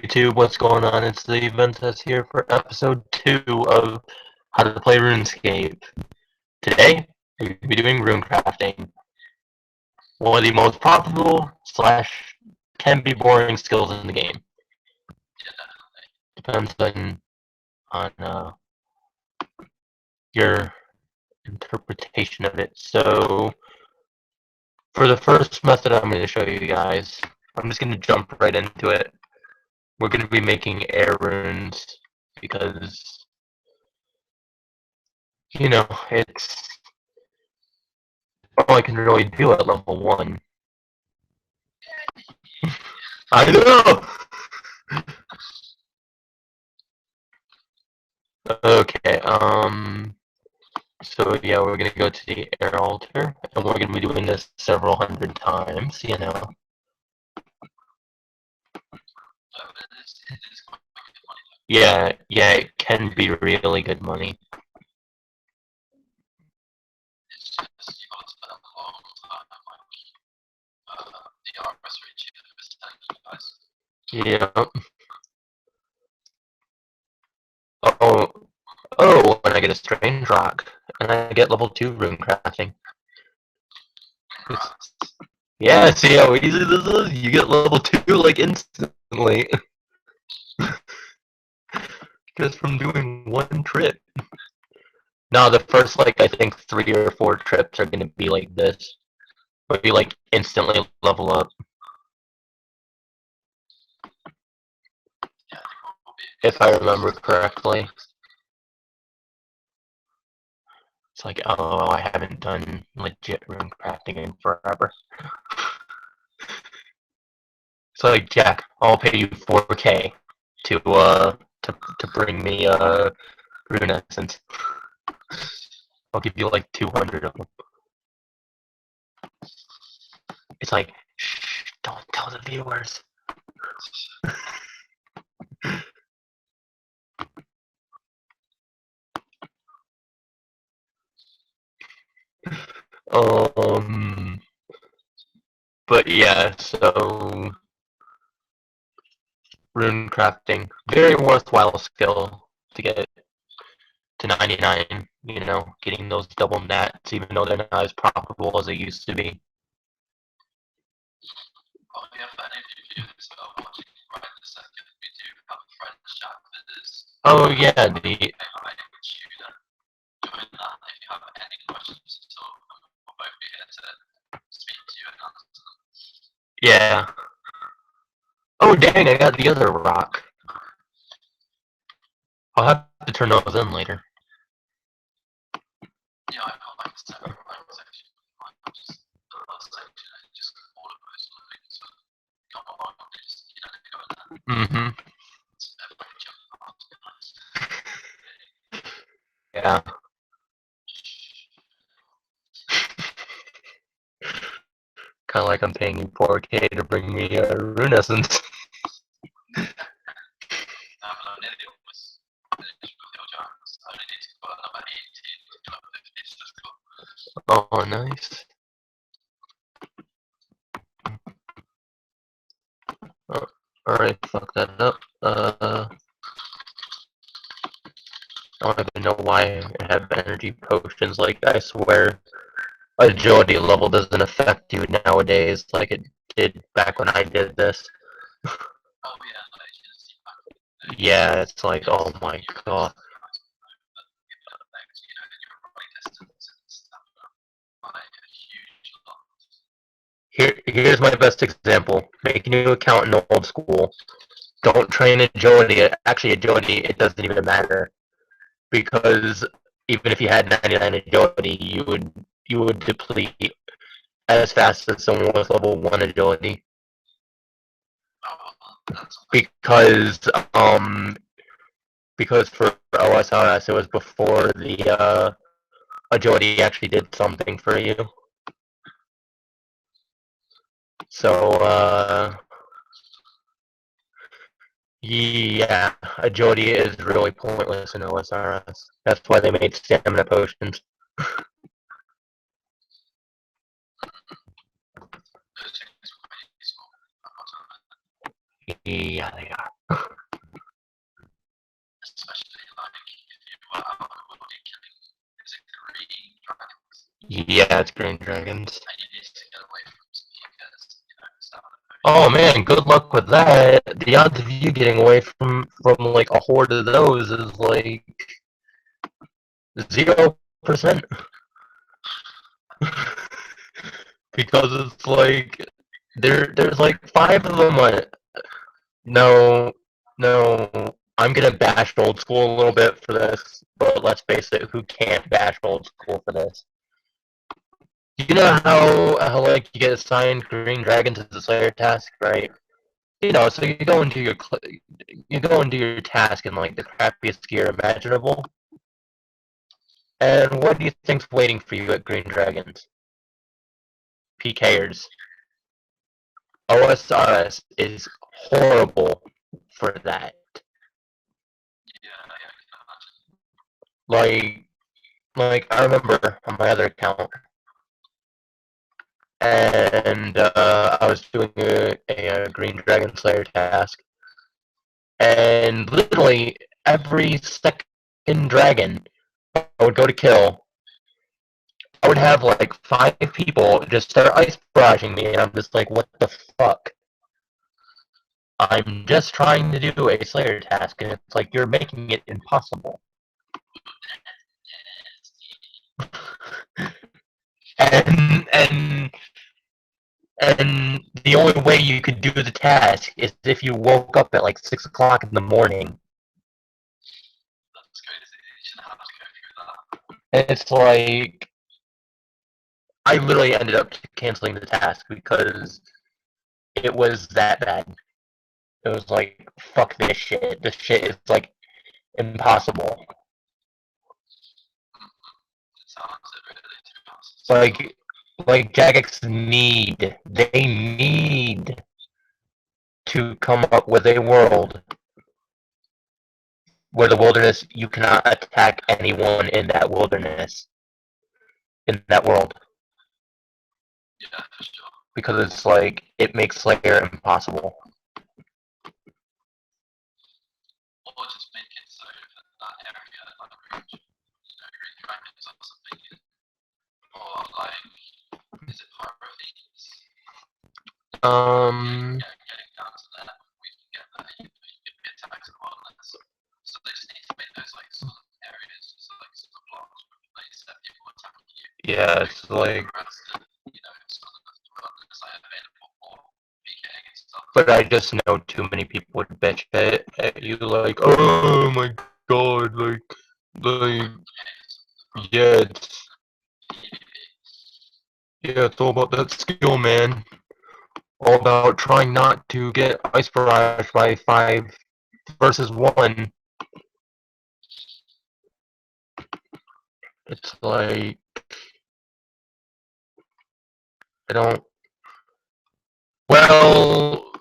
YouTube, what's going on? It's the Ventus here for episode 2 of How to Play RuneScape. Today, we're going to be doing Runecrafting. One of the most profitable / can be boring skills in the game. Depends on your interpretation of it. So, for the first method I'm going to show you guys, I'm just going to jump right into it. We're going to be making air runes because, you know, it's all I can really do at level 1. I know! Okay, so yeah, we're gonna go to the air altar, and we're gonna be doing this several hundred times, you know. Yeah, it can be really good money. Yeah. Oh, and I get a strange rock, and I get level 2 runecrafting. Yeah, see how easy this is? You get level 2 like instantly. Just from doing one trip. Now the first like I think 3 or 4 trips are gonna be like this. Where you like instantly level up. If I remember correctly. It's like, oh, I haven't done legit rune crafting in forever. So like, Jack, I'll pay you 4K to bring me rune essence. I'll give you like 200 of them. It's like, shh, don't tell the viewers. But yeah, so rune crafting, very worthwhile skill to get to 99, you know, getting those double nats, even though they're not as profitable as they used to be. Oh yeah, the yeah. Oh dang, I got the other rock. I'll have to turn those in later. Mm-hmm. Yeah. Kind of like I'm paying you 4K to bring me a rune essence. Oh, nice. Oh, alright, fuck that up. I don't even know why I have energy potions. Like, I swear, agility level doesn't affect you nowadays like it did back when I did this. Yeah, it's like, oh my god. Here's my best example. Make a new account in old school. Don't train agility. Actually, agility, it doesn't even matter. Because even if you had 99 agility, you would deplete as fast as someone with level 1 agility. Because for OSRS, it was before the agility actually did something for you. So, yeah, agility is really pointless in OSRS. That's why they made stamina potions. Yeah, they are. Yeah, it's green dragons. Oh man, good luck with that. The odds of you getting away from like a horde of those is like 0%. Because it's like there's like five of them. No, no, I'm gonna bash old school a little bit for this, but let's face it, who can't bash old school for this? You know how like you get assigned green dragons as a Slayer task, right? So you go into your task in like the crappiest gear imaginable, and what do you think's waiting for you at Green Dragons? PKers. OSRS is horrible for that. Like, like I remember on my other account, and I was doing a Green Dragon Slayer task, and literally every second dragon I would go to kill, I would have like five people just start ice barraging me, and I'm just like, what the fuck? I'm just trying to do a Slayer task, and it's like you're making it impossible. and and and the only way you could do the task is if you woke up at like 6 o'clock in the morning. And it's like I literally ended up canceling the task because it was that bad. It was like fuck this shit. This shit is like impossible. Like like Jagex need to come up with a world where the wilderness you cannot attack anyone in that wilderness in that world because it's like it makes Slayer impossible. Um, yeah, it's like, but I just know too many people would bitch at you like, oh my god, like, yeah, it's all about that skill, man. All about trying not to get ice barraged by 5 versus 1. It's like I don't. Well,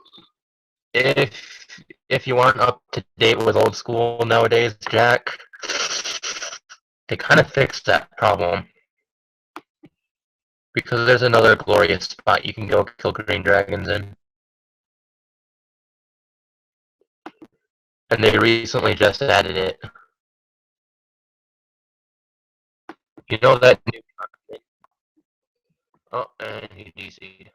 if you aren't up to date with old school nowadays, Jack, they kind of fixed that problem because there's another glorious spot you can go kill green dragons in, and they recently just added it. You know that new. Oh, and he DC'd.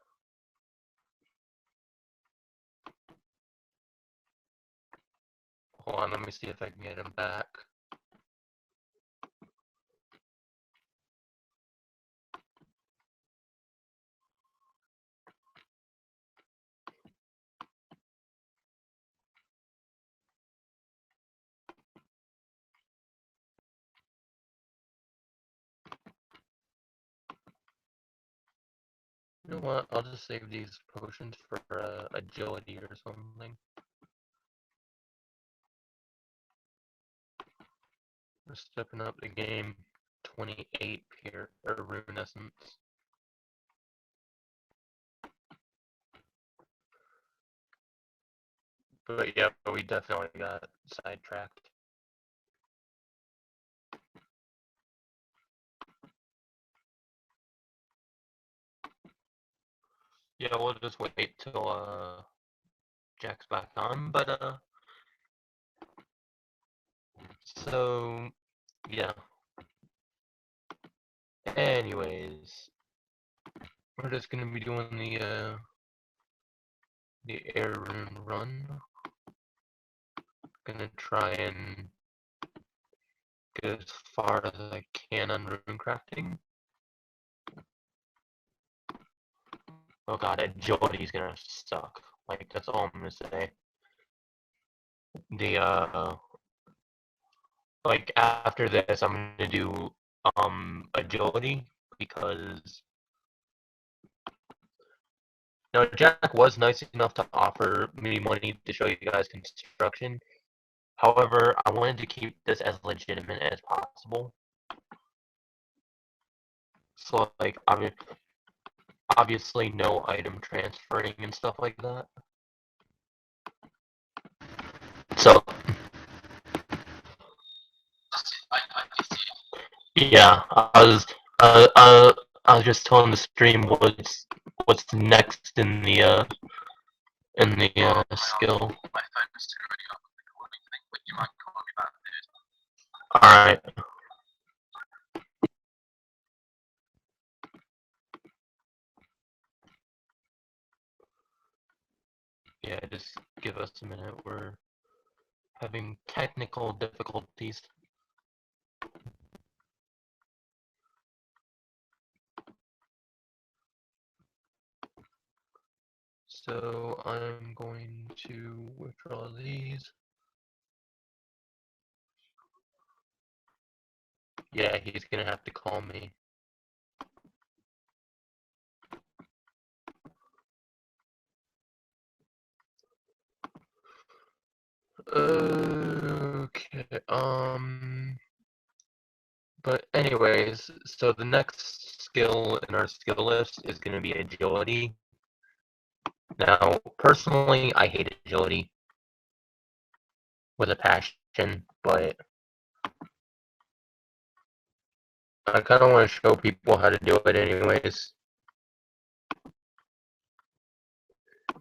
Hold on, let me see if I can get him back. You know what? I'll just save these potions for agility or something. We're stepping up the game. 28 here, or Runescence. But yeah, but we definitely got sidetracked. Yeah, we'll just wait till Jack's back on. But so yeah, Anyways, we're just gonna be doing the air run. Gonna try and get as far as I can on Runecrafting. Oh god, agility's gonna suck. Like, that's all I'm gonna say. Like, after this, I'm gonna do, agility, because, Jack was nice enough to offer me money to show you guys construction. However, I wanted to keep this as legitimate as possible. So, like, obviously no item transferring and stuff like that. So, yeah, I was just telling the stream what's next in the skill. Alright. Yeah, just give us a minute. We're having technical difficulties. So I'm going to withdraw these. Yeah, he's gonna have to call me. Okay, but anyways, so the next skill in our skill list is gonna be agility. Now, personally, I hate agility with a passion, but I kind of want to show people how to do it anyways.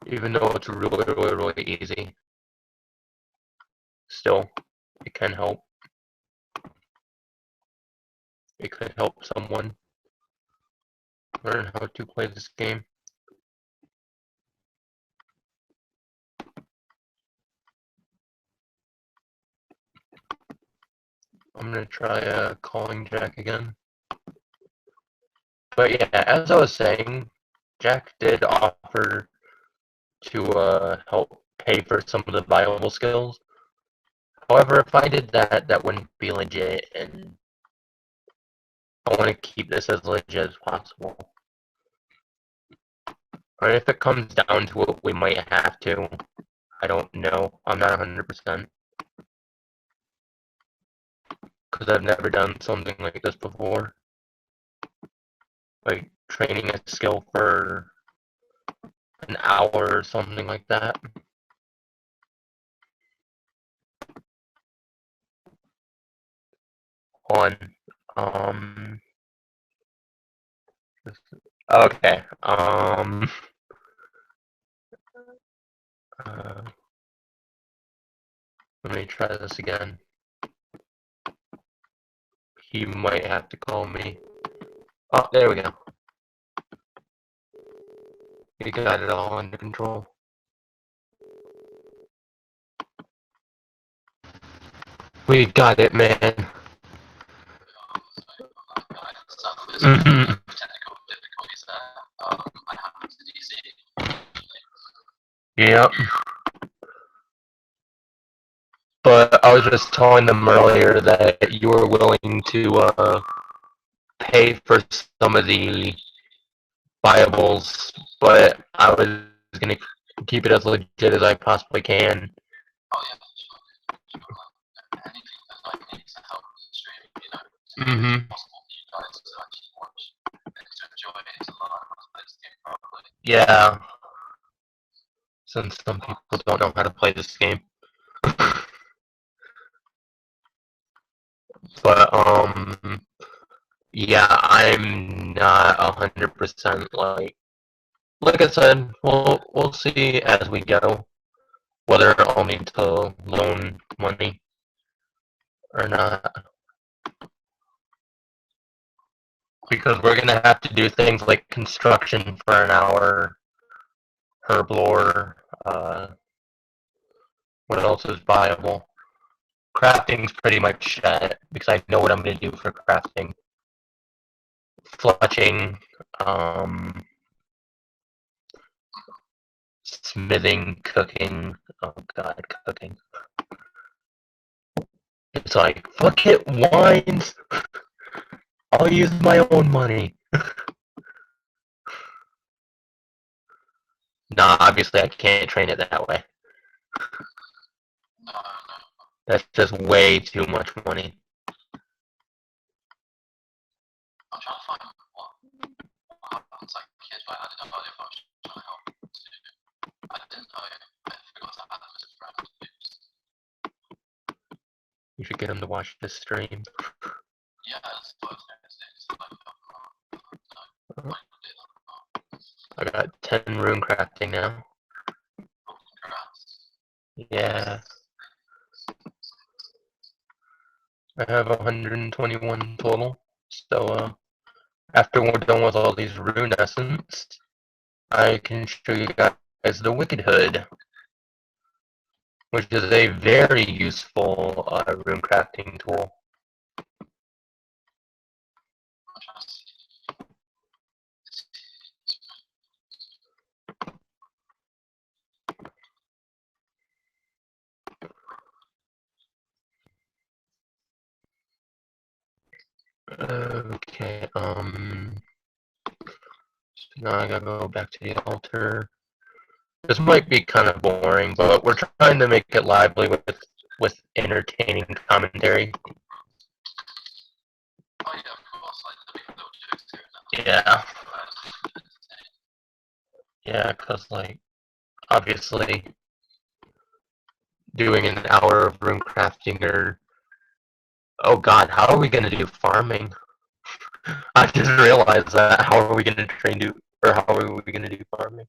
Even though it's really, really, really easy. Still, it can help. It could help someone learn how to play this game. I'm gonna try calling Jack again. But yeah, as I was saying, Jack did offer to help pay for some of the viable skills. However, if I did that, that wouldn't be legit, and I want to keep this as legit as possible. Or if it comes down to it, we might have to. I don't know. I'm not 100%. Because I've never done something like this before. Like, training a skill for an hour or something like that. On, okay, uh, let me try this again. He might have to call me. Oh, there we go. We got it all under control. We got it, man. Mm-hmm. Yep. But I was just telling them earlier that you were willing to pay for some of the viables, but I was gonna keep it as legit as I possibly can. Mm-hmm. Yeah, since some people don't know how to play this game. But yeah, I'm not 100% like I said. We'll see as we go whether I'll need to loan money or not. Because we're gonna have to do things like construction for an hour, herblore, what else is viable? Crafting's pretty much set, because I know what I'm gonna do for crafting. Fletching, smithing, cooking, oh god, cooking. It's like, fuck it, wines! I'll use my own money. Nah, obviously I can't train it that way. That's just way too much money. I'm trying to find what happens like kids, but I didn't know if I was trying to help them to. I didn't know if it was that bad as a friend to use. You should get him to watch this stream. Yeah, that's what I was going to say. It's like, I got 10 runecrafting now. Yeah. I have 121 total. So, after we're done with all these rune essence, I can show you guys the Wicked Hood, which is a very useful runecrafting tool. Okay, now I gotta go back to the altar. This might be kind of boring, but we're trying to make it lively with entertaining commentary. Yeah. Yeah, because, like, obviously, doing an hour of runecrafting or... Oh god, how are we gonna do farming? I just realized that. How are we gonna or how are we gonna do farming?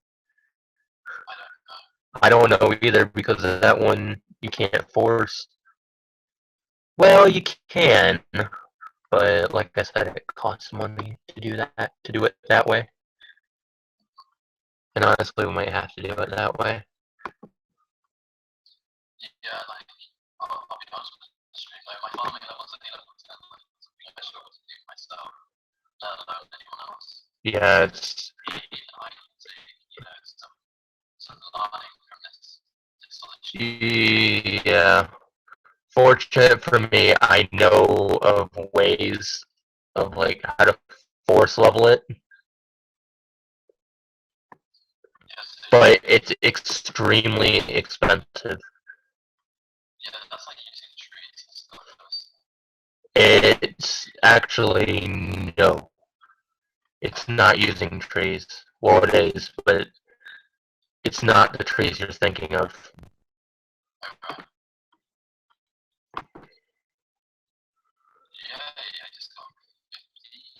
I don't know either, because of that one you can't force. Well, you can, but like I said, it costs money to do it that way. And honestly, we might have to do it that way. Yeah, like, I'll be honest with the stream, like, my farming levels at 11 like, something I struggle to do myself, let alone anyone else. Yeah, it's... I can say, you know, some learning from this solution. Yeah. Fortunate for me, I know of ways of, like, how to force level it. But it's extremely expensive. Yeah, that's like using trees and stuff. It's actually, no. It's not using trees. Well, it is, but it's not the trees you're thinking of.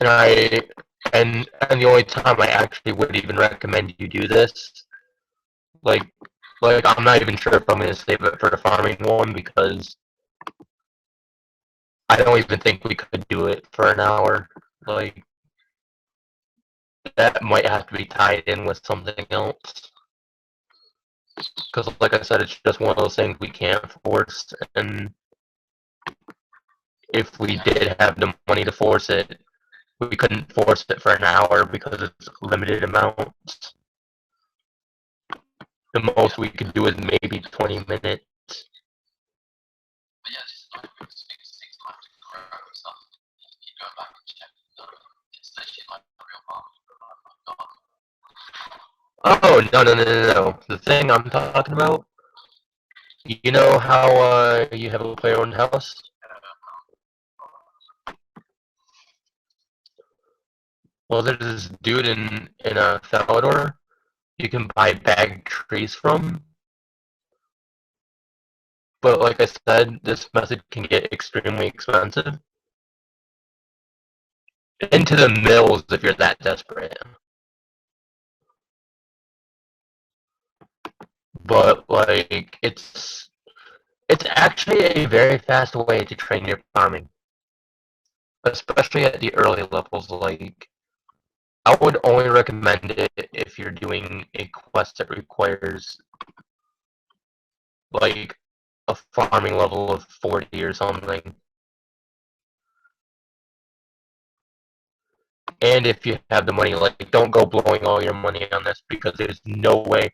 And the only time I actually would even recommend you do this, like I'm not even sure if I'm gonna save it for the farming one, because I don't even think we could do it for an hour. Like, that might have to be tied in with something else. Because, like I said, it's just one of those things we can't force, and if we did have the money to force it, we couldn't force it for an hour because it's limited amounts. The most we could do is maybe 20 minutes. But yeah, just like with things like to grow and stuff, you go back and check it's literally like a real farm. Oh, no. The thing I'm talking about, you know how you have a player-owned house? Well, there's this dude in Falador you can buy bagged trees from. But like I said, this method can get extremely expensive. Into the mills if you're that desperate. But like it's actually a very fast way to train your farming. especially at the early levels. Like, I would only recommend it if you're doing a quest that requires like a farming level of 40 or something. And if you have the money, like, don't go blowing all your money on this, because there's no way.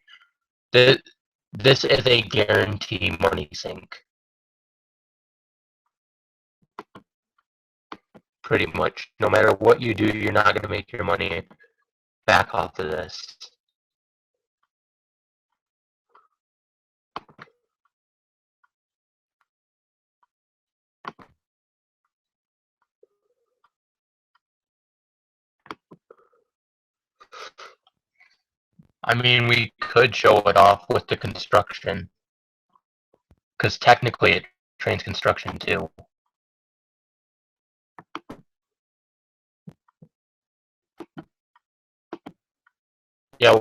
This is a guarantee money sink. Pretty much. No matter what you do, you're not going to make your money back off of this. I mean, we could show it off with the construction, because technically it trains construction too. Yeah,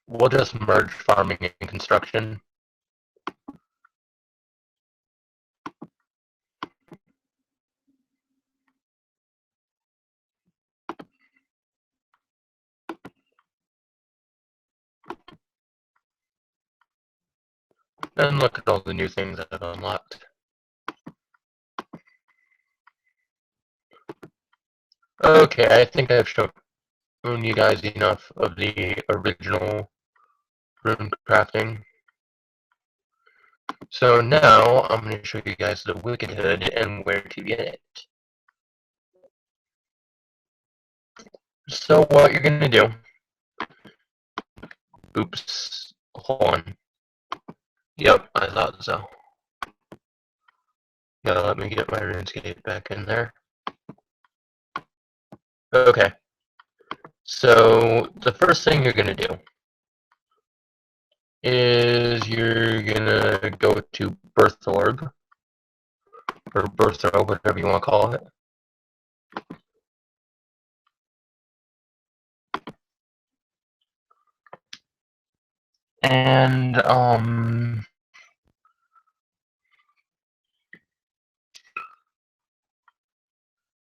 we'll just merge farming and construction. And look at all the new things I've unlocked. Okay, I think I've shown you guys enough of the original Runecrafting. So now I'm going to show you guys the Wicked Hood and where to get it. So what you're going to do... Oops. Hold on. Yep, I thought so. Gotta let me get my RuneScape back in there. Okay. So the first thing you're going to do is you're going to go to Birth Orb, or Birth Orb, whatever you want to call it. And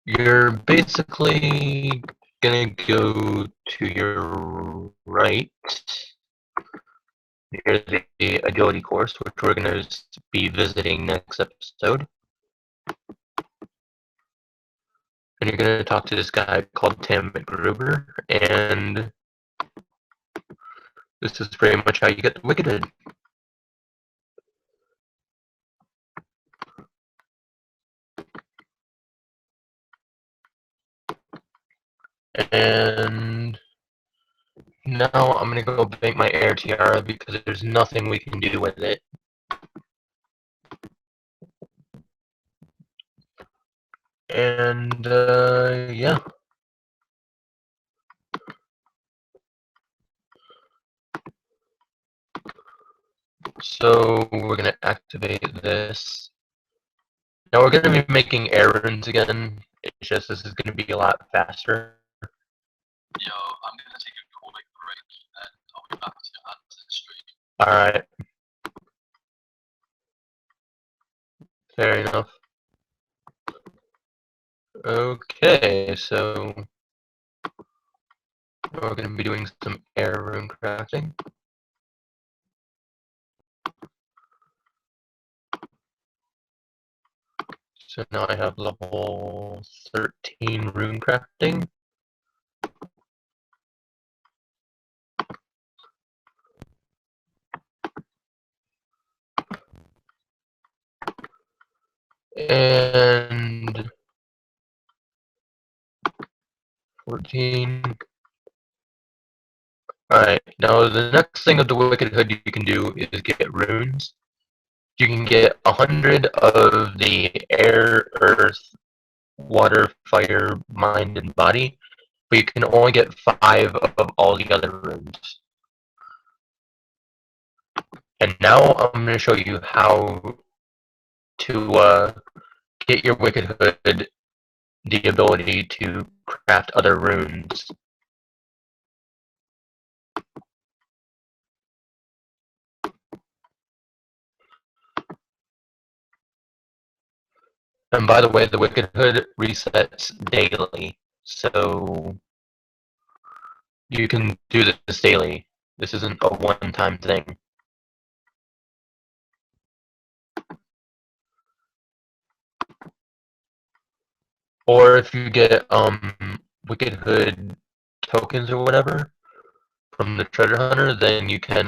you're basically gonna go to your right near the agility course, which we're gonna be visiting next episode. And you're gonna talk to this guy called Tim McGruber, and this is pretty much how you get the Wicked Hood. And now I'm gonna go make my air tiara because there's nothing we can do with it. And yeah. So we're gonna activate this. Now we're gonna be making air runes again. It's just this is gonna be a lot faster. Yo, I'm gonna take a quick break and I'll be back to add to the stream. Alright. Fair enough. Okay, so we're gonna be doing some air rune crafting. So now I have level 13 rune crafting. And 14. Alright, now the next thing of the Wicked Hood you can do is get runes. You can get 100 of the air, earth, water, fire, mind, and body, but you can only get 5 of all the other runes. And now I'm going to show you how to get your Wicked Hood the ability to craft other runes. And by the way, the Wicked Hood resets daily, so you can do this daily. This isn't a one-time thing. Or if you get Wicked Hood tokens or whatever from the treasure hunter, then you can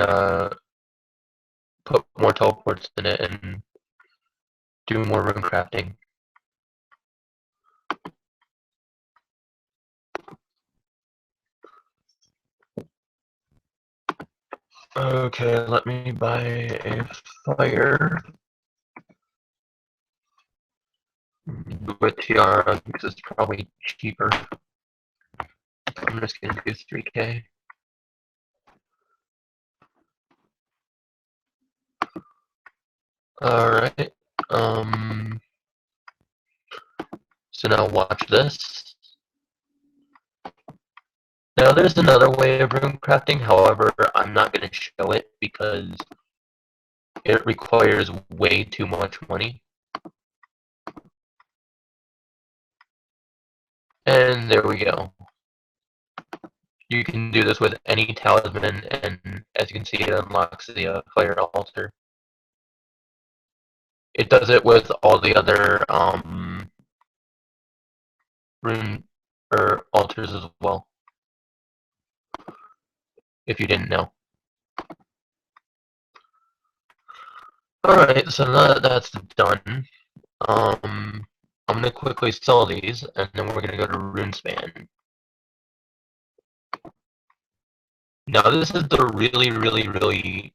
put more teleports in it and do more rune crafting. Okay, let me buy a fire with tiara because it's probably cheaper. I'm just gonna do 3K. Alright. So now watch this. Now there's another way of rune crafting, however, I'm not going to show it because it requires way too much money. And there we go. You can do this with any talisman, and as you can see, it unlocks the fire altar. It does it with all the other rune or altars as well, if you didn't know. Alright, so now that that's done, I'm going to quickly sell these, and then we're going to go to Runespan. Now this is the really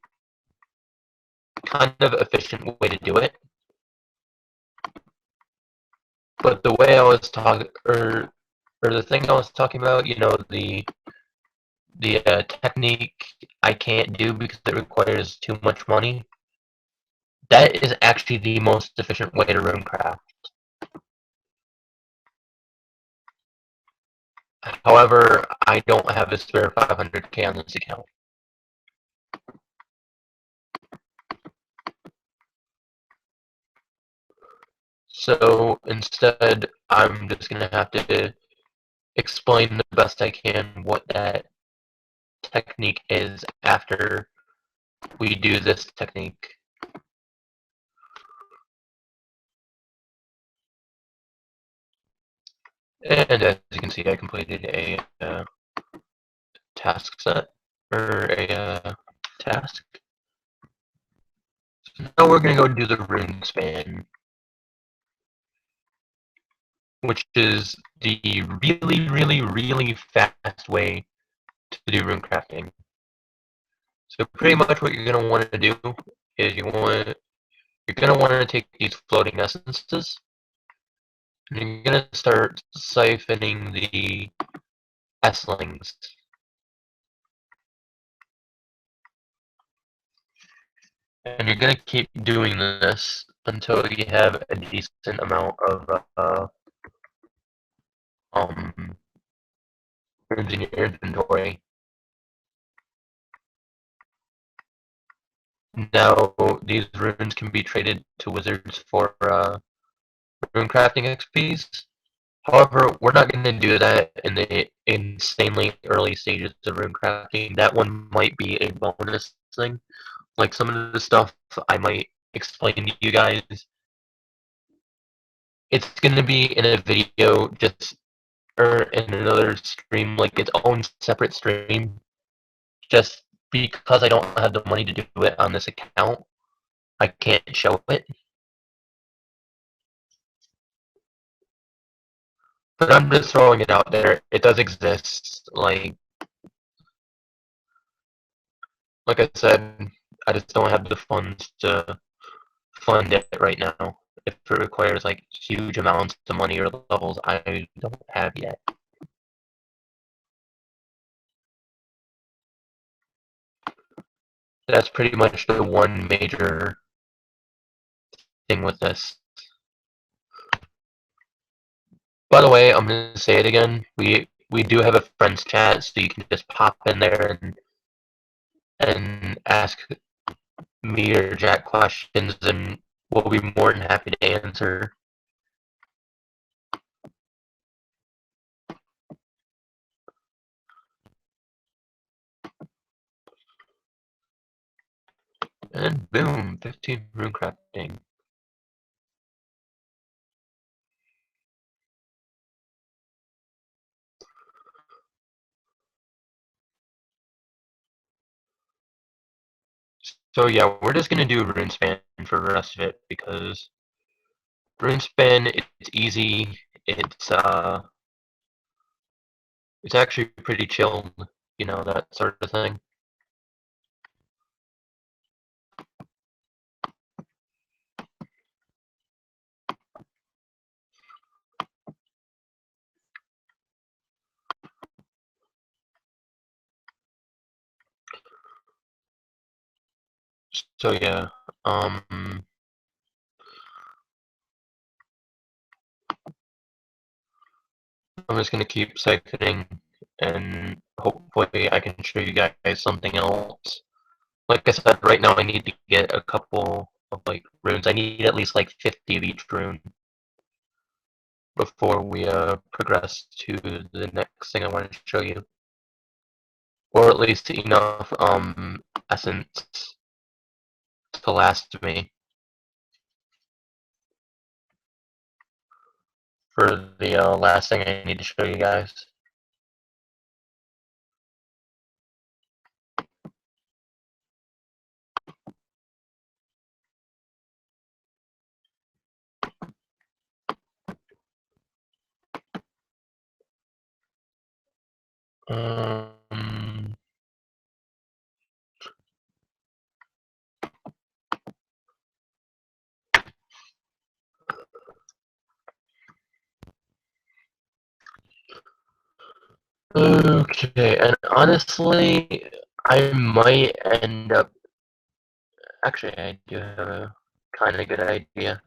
kind of efficient way to do it. But the way I was talking, or the thing I was talking about, you know, the technique I can't do because it requires too much money. That is actually the most efficient way to runecraft. However, I don't have a spare 500k on this account. So instead, I'm just going to have to explain the best I can what that technique is after we do this technique. And as you can see, I completed a task set, or a task. So now we're going to go do the rune span, which is the really fast way to do rune crafting. So pretty much what you're going to want to do is you're going to want to take these floating essences, and you're going to start siphoning the S-lings. And you're going to keep doing this until you have a decent amount of runes in your inventory. Now, these runes can be traded to wizards for rune crafting XPs. However, we're not going to do that in the insanely early stages of rune crafting. That one might be a bonus thing. Like some of the stuff I might explain to you guys. It's going to be in a video just or in another stream, like its own separate stream, just because I don't have the money to do it on this account, I can't show it. But I'm just throwing it out there. It does exist. Like I said, I just don't have the funds to fund it right now. If it requires like huge amounts of money or levels I don't have yet. That's pretty much the one major thing with this. By the way, I'm going to say it again. We do have a friends chat, so you can just pop in there and ask me or Jack questions, and we'll be more than happy to answer. And boom, 15 runecrafting. So yeah, we're just gonna do Runespan for the rest of it because Runespan, it's easy. It's actually pretty chilled, you know, that sort of thing. So yeah, I'm just gonna keep siphoning, and hopefully I can show you guys something else. Like I said, right now I need to get a couple of like runes. I need at least like 50 of each rune before we progress to the next thing I want to show you, or at least enough essence to last me for the last thing I need to show you guys. Um, okay, and honestly, I might end up. Actually, I do have a kind of good idea.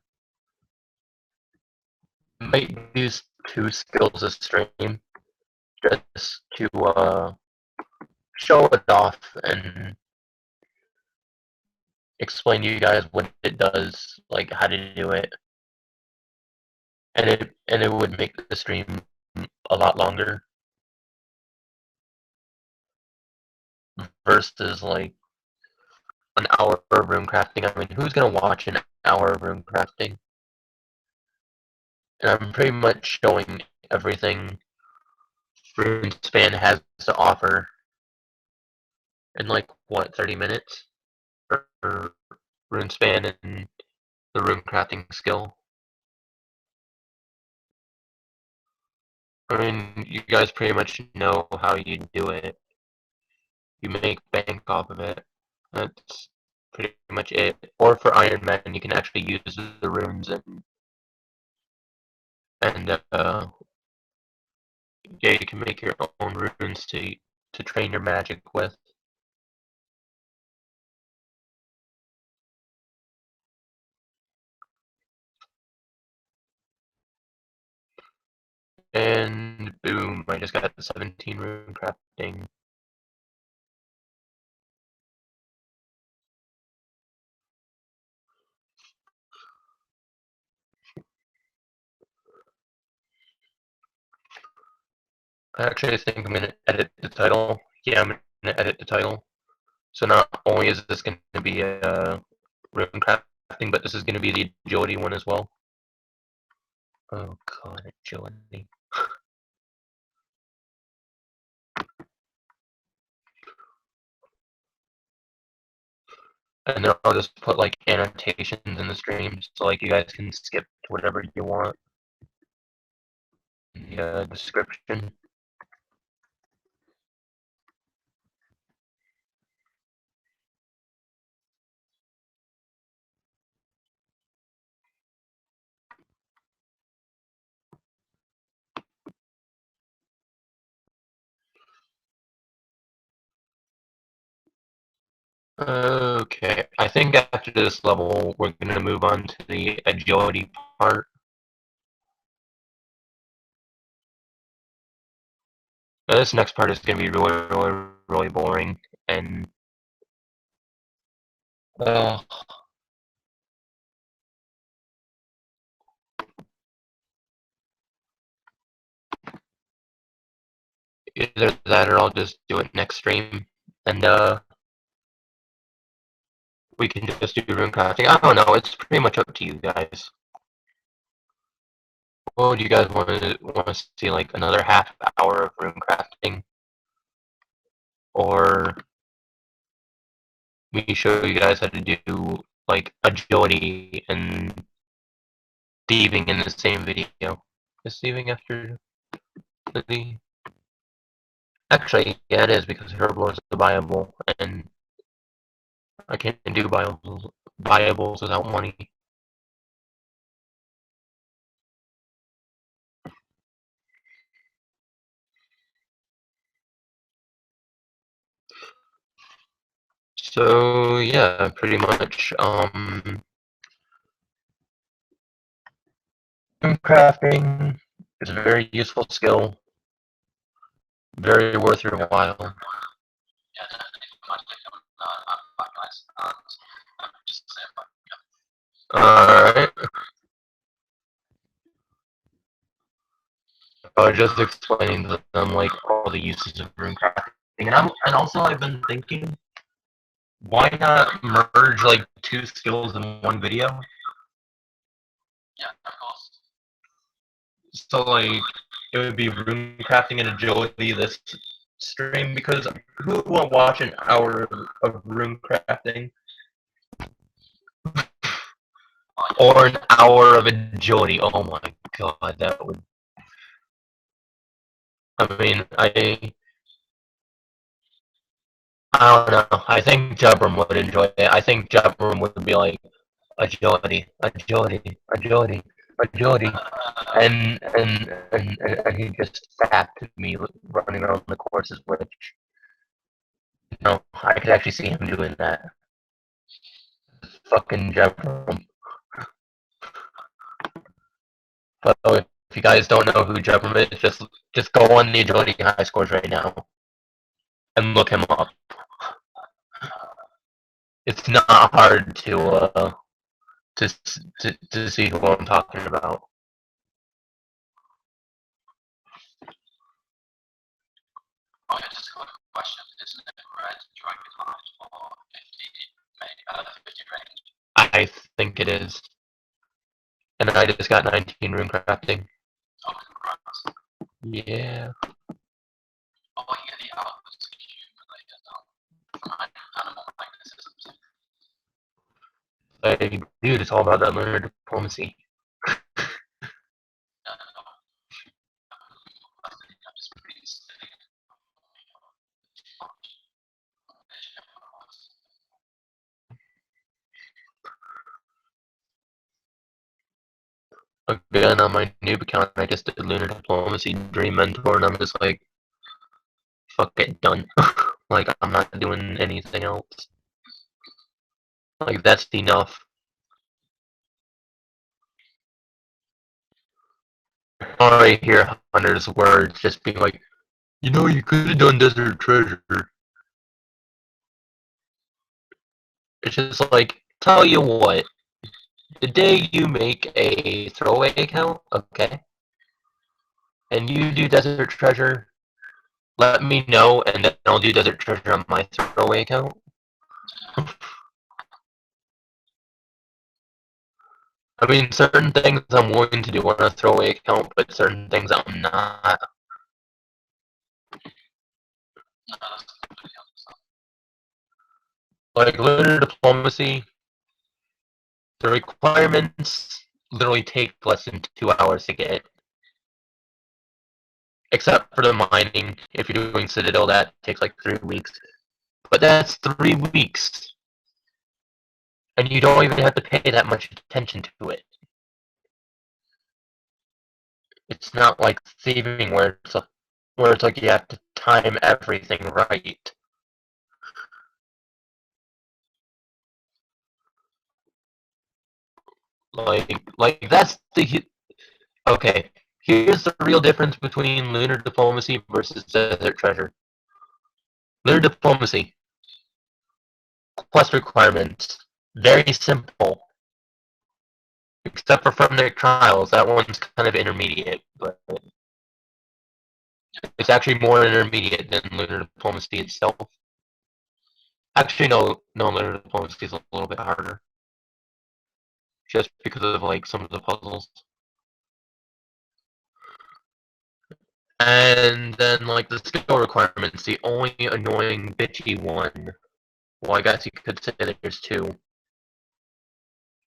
I might use 2 skills a stream just to show it off and explain to you guys what it does, like how to do it, and it would make the stream a lot longer versus like an hour of room crafting. I mean, who's gonna watch an hour of room crafting? And I'm pretty much showing everything RuneSpan has to offer in like what 30 minutes for RuneSpan and the room crafting skill. I mean, you guys pretty much know how you do it. You make bank off of it. That's pretty much it. Or for Iron Man, you can actually use the runes and yeah, you can make your own runes to train your magic with. And boom, I just got the 17 rune crafting. Actually, I think I'm gonna edit the title. Yeah, I'm gonna edit the title. So not only is this gonna be a rune crafting, but this is gonna be the agility one as well. Oh god, agility. And then I'll just put like annotations in the stream, so like you guys can skip to whatever you want in the description. Okay, I think after this level, we're gonna move on to the agility part. Now, this next part is gonna be really boring, and uh, either that or I'll just do it next stream. And we can just do runecrafting. I don't know. It's pretty much up to you guys. Well, do you guys want to see like another half hour of runecrafting, or we show you guys how to do like agility and thieving in the same video? Is thieving after the? Actually, yeah, it is because herbal is viable, and I can't do viables without money. So yeah, pretty much. Crafting is a very useful skill, very worth your while. Yeah, definitely. I'm back, guys. And just say Alright. Just explaining to them like all the uses of runecrafting, and also I've been thinking, why not merge like two skills in one video? yeah, of course. So like it would be runecrafting and agility this stream, because who will watch an hour of runecrafting or an hour of agility? Oh my god, that would. I mean, I don't know. I think Jabram would enjoy it. I think Jabram would be like agility, agility, agility, agility, and he just tapped me running around the courses, which I could actually see him doing that. Fucking Jabram. But if you guys don't know who Jabram is, just go on the agility high scores right now and look him up. It's not hard to see who I'm talking about. Oh, yeah, just a quick question. Isn't it red dragon height or 50 range? I think it is. And I just got 19 runecrafting. Oh, congrats. Yeah. Oh, yeah, the outputs accumulated from animal magnetism. Like, dude, it's all about that learner diplomacy. Again, on my noob account, I just did lunar diplomacy, dream mentor, and I'm just like, fuck it, done. Like, I'm not doing anything else. Like, that's enough. I already hear Hunter's words just being like, you could have done Desert Treasure. It's just like, tell you what, the day you make a throwaway account, okay, and you do Desert Treasure, let me know, and then I'll do Desert Treasure on my throwaway account. I mean, certain things I'm willing to do on a throwaway account, but certain things I'm not. Like lunar diplomacy, the requirements literally take less than 2 hours to get. Except for the mining. If you're doing Citadel, that takes like 3 weeks. But that's 3 weeks. And you don't even have to pay that much attention to it. It's not like thieving where it's like you have to time everything right. Like that's the okay. Here's the real difference between lunar diplomacy versus desert treasure. Lunar diplomacy, quest requirements, very simple. Except for from their trials, that one's kind of intermediate, but it's actually more intermediate than lunar diplomacy itself. Actually, no, lunar diplomacy is a little bit harder, just because of like some of the puzzles. And then like the skill requirements, the only annoying bitchy one. Well, I guess you could say that there's two.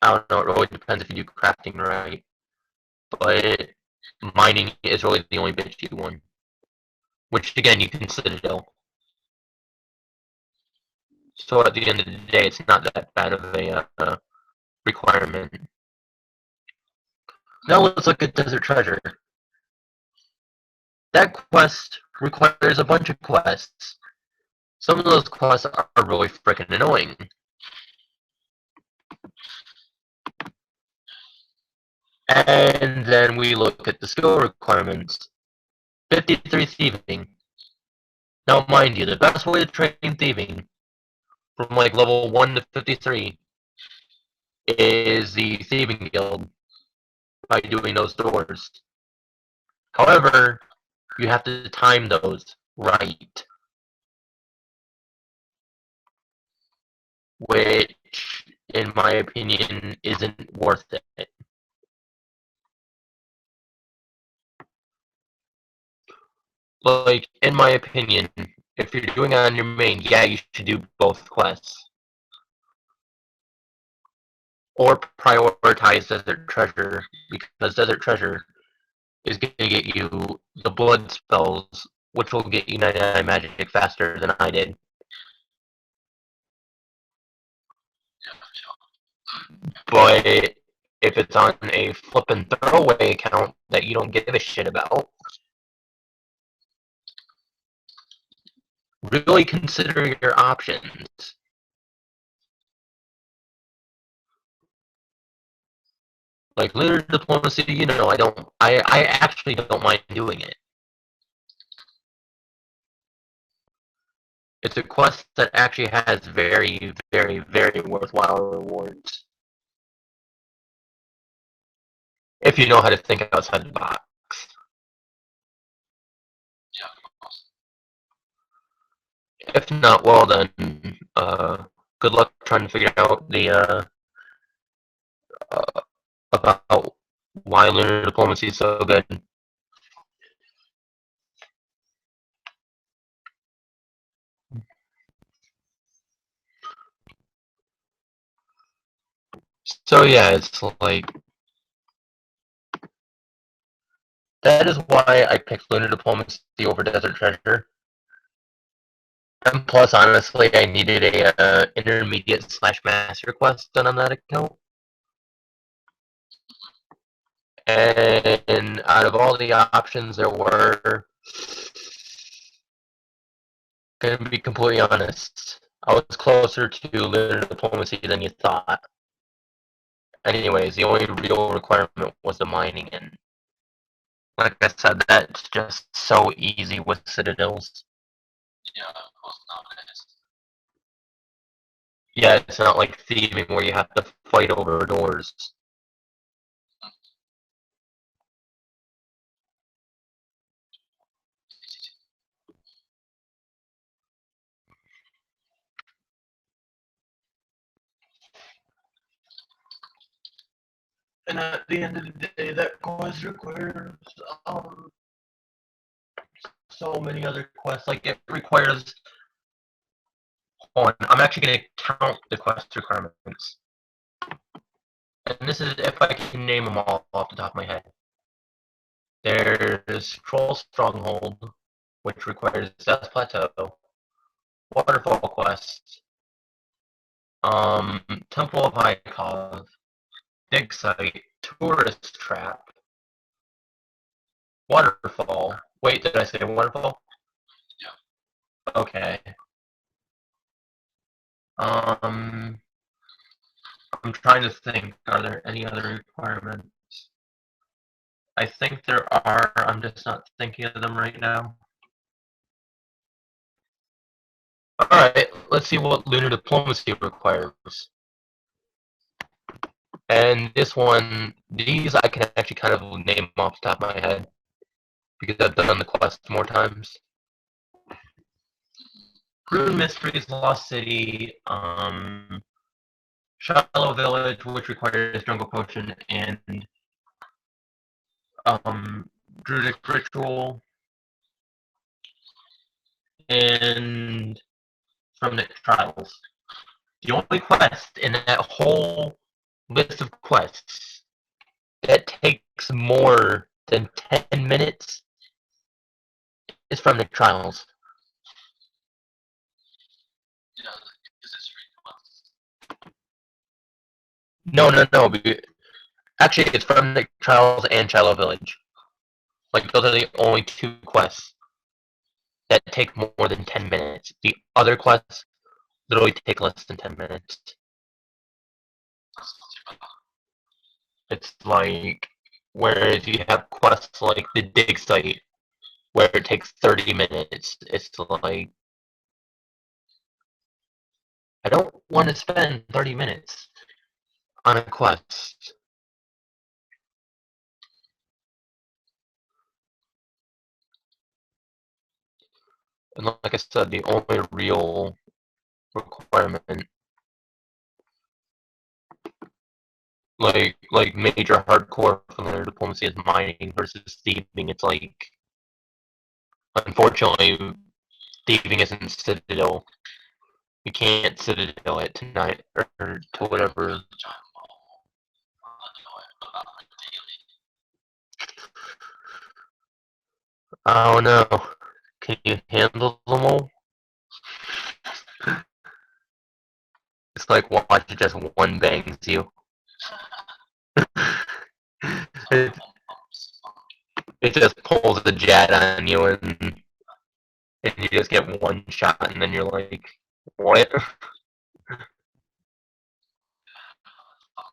I don't know. It really depends if you do crafting right, but mining is really the only bitchy one. Which again, you can citadel. So at the end of the day, it's not that bad of a requirement. Now let's look at Desert Treasure. That quest requires a bunch of quests. Some of those quests are really freaking annoying. And then we look at the skill requirements. 53 thieving. Now mind you, the best way to train thieving from like level 1 to 53 is the thieving guild by doing those doors. However, you have to time those right, which in my opinion isn't worth it. Like, in my opinion, if you're doing it on your main, yeah, you should do both quests. Or prioritize Desert Treasure, because Desert Treasure is going to get you the blood spells, which will get you 99 magic faster than I did. But if it's on a flippin' throwaway account that you don't give a shit about, really consider your options. Like lunar diplomacy, I actually don't mind doing it. It's a quest that actually has very, very, very worthwhile rewards. If you know how to think outside the box. Yeah, of course. If not, well then, good luck trying to figure out about why lunar diplomacy is so good. So yeah, it's like that is why I picked lunar diplomacy over desert treasure. And plus, honestly, I needed a intermediate / master quest done on that account. And out of all the options there were, gonna be completely honest, I was closer to lunar diplomacy than you thought. Anyways, the only real requirement was the mining, and like I said, that's just so easy with citadels. Yeah, of course, nowadays. Yeah, it's not like thieving where you have to fight over doors. And at the end of the day, that quest requires um, so many other quests. Like it requires. I'm actually going to count the quest requirements, and this is if I can name them all off the top of my head. There's Troll Stronghold, which requires Death Plateau, Waterfall Quest, Temple of High Cause, Dig Site, Tourist Trap, Waterfall. Wait, did I say Waterfall? Yeah. Okay. I'm trying to think. Are there any other requirements? I think there are. I'm just not thinking of them right now. Alright, let's see what lunar diplomacy requires. And this one, these I can actually kind of name off the top of my head because I've done the quest more times. Rune Mysteries, Lost City, Shallow Village, which requires Jungle Potion, and Druidic Ritual, and from the Trials. The only quest in that whole list of quests that takes more than 10 minutes is from the Trials. Yeah, is it street quests? No. Actually, it's from the Trials and Shallow Village. Like, those are the only two quests that take more than 10 minutes. The other quests literally take less than 10 minutes. That's not too bad. It's like, whereas you have quests like the dig site, where it takes 30 minutes, it's like, I don't want to spend 30 minutes on a quest. And like I said, the only real requirement, like major hardcore familiar diplomacy, is mining versus thieving. It's like, unfortunately, thieving isn't Citadel. You can't Citadel it tonight or to whatever. Giant ball. I don't know about my daily. I don't know. Can you handle them all? It's like watch just one bangs you. it, it just pulls the jet on you and you just get one shot and then you're like, what?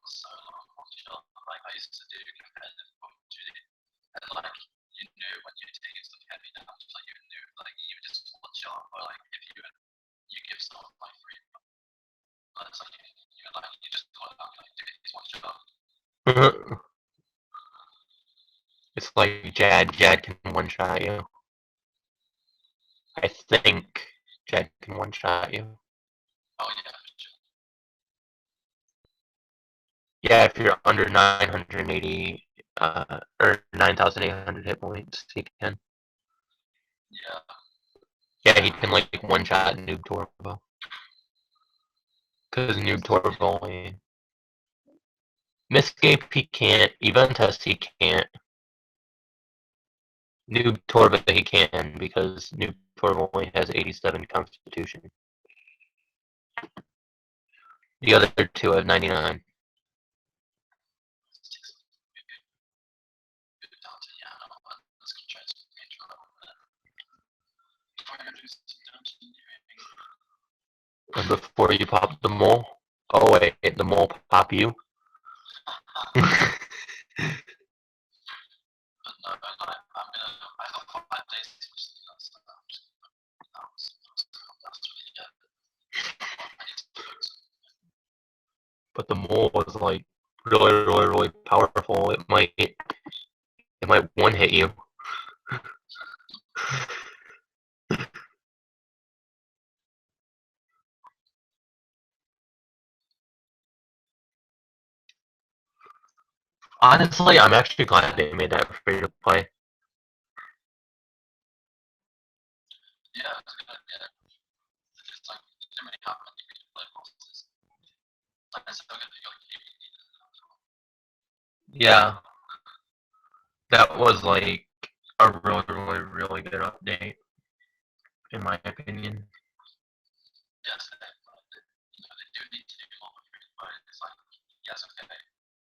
So long, like I used to do competitive PUBG, and like you knew when you take stuff heavy damage, like you knew like you would just one shot, or like if you give someone like free, it's like you just pull it out like do this one shot. It's like Jad can one shot you. I think Jad can one shot you. Oh yeah, for sure. Yeah, if you're under 980 or 9,800 hit points, he can. Yeah. Yeah, he can like one shot Noob Torvo. Because Noob Torvo only. Miscape he can't. Eventus he can't. Noob Torvo he can because Noob Torvo only has 87 Constitution. The other two have 99. And before you pop the mole, oh wait, the mole pop you. But the mole was like really powerful. It might one hit you. Honestly, I'm actually glad they made that free to play. Yeah, it's a good idea. It's just like too many common free to play bosses. Like I said, I'm gonna go Yeah, that was like a really good update, in my opinion. yes, they do need to do more free to play. It's like yes, okay,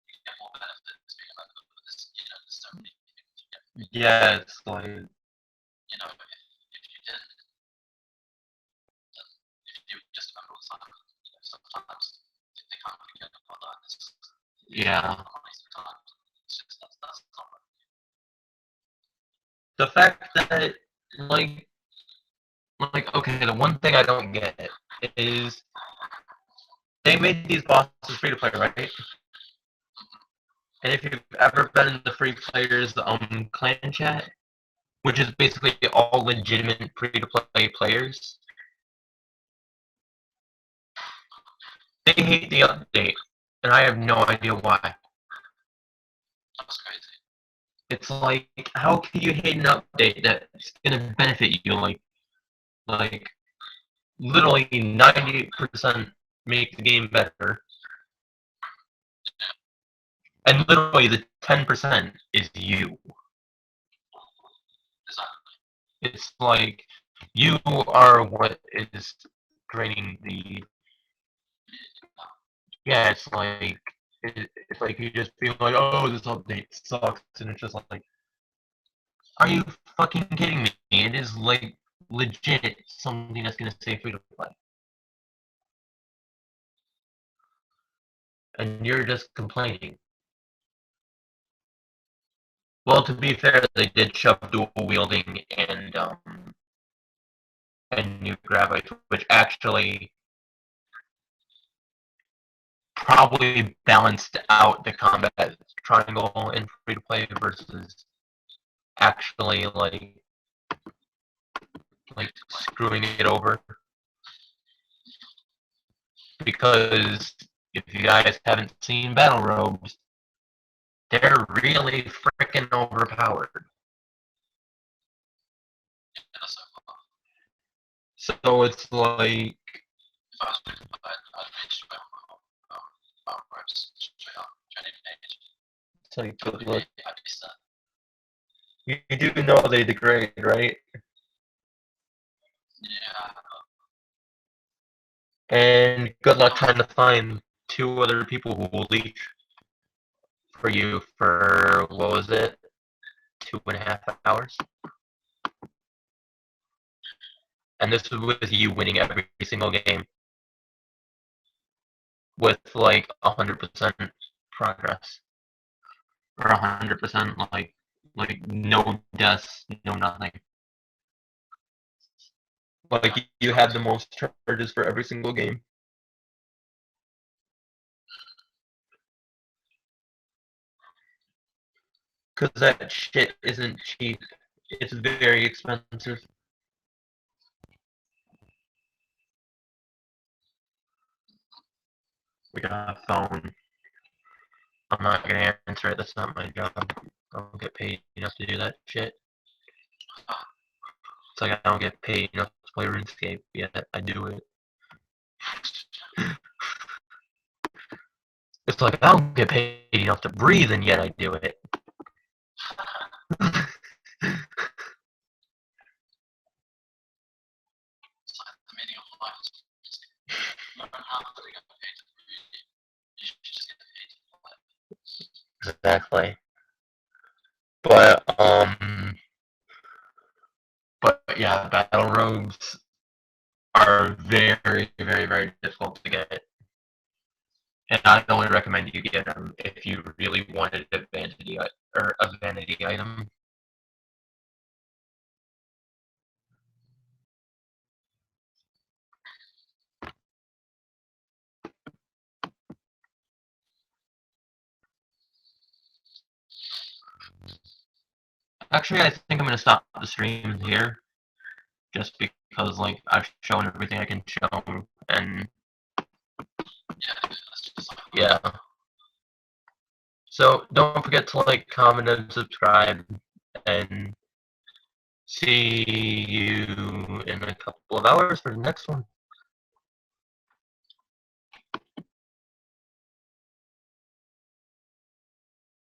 you get more benefits being like this, there's so many things you get. Yeah, it's like If you didn't, if you just remember what's happening, sometimes they can't forget about that. yeah. Sometimes it's just that's not right. The fact that like okay, the one thing I don't get is they made these bosses free to play, right? And if you've ever been in the free players clan chat, which is basically all legitimate free to play players, They hate the update, and I have no idea why. That's crazy. It's like, how can you hate an update that's gonna benefit you? Like literally 98% make the game better, and literally the 10% is you. It's like you are what is draining the. Yeah, it's like you just feel like, oh, this update sucks, and it's just like, are you fucking kidding me? It is like legit something that's gonna stay free to play, and you're just complaining. Well, to be fair, they did shove dual wielding and new graphics, which actually probably balanced out the combat triangle in free to play versus actually like screwing it over. Because if you guys haven't seen battle robes, they're really freaking overpowered. Yeah, So it's like, if I was looking for that, I'd make sure ropes straight up, training page. it's like Probably look, I'd be set. you do know they degrade, right? Yeah. And good luck trying to find 2 other people who will leech for you for, what was it, 2.5 hours? And this was with you winning every single game with like 100% progress, or 100% like no deaths, no nothing. Like you had the most charges for every single game. Cause that shit isn't cheap. It's very expensive. We got a phone. I'm not gonna answer it. That's not my job. I don't get paid enough to do that shit. It's like I don't get paid enough to play RuneScape, yet I do it. It's like I don't get paid enough to breathe, and yet I do it. It's like the meaning of life. You don't have to get paid to breathe. You should just get paid to play. Exactly. But yeah, battle robes are very, very, very difficult to get. And I only recommend you get them if you really wanted a vanity item. Actually, I think I'm gonna stop the stream here, just because like I've shown everything I can show, and yeah. So don't forget to like, comment, and subscribe, and see you in a couple of hours for the next one.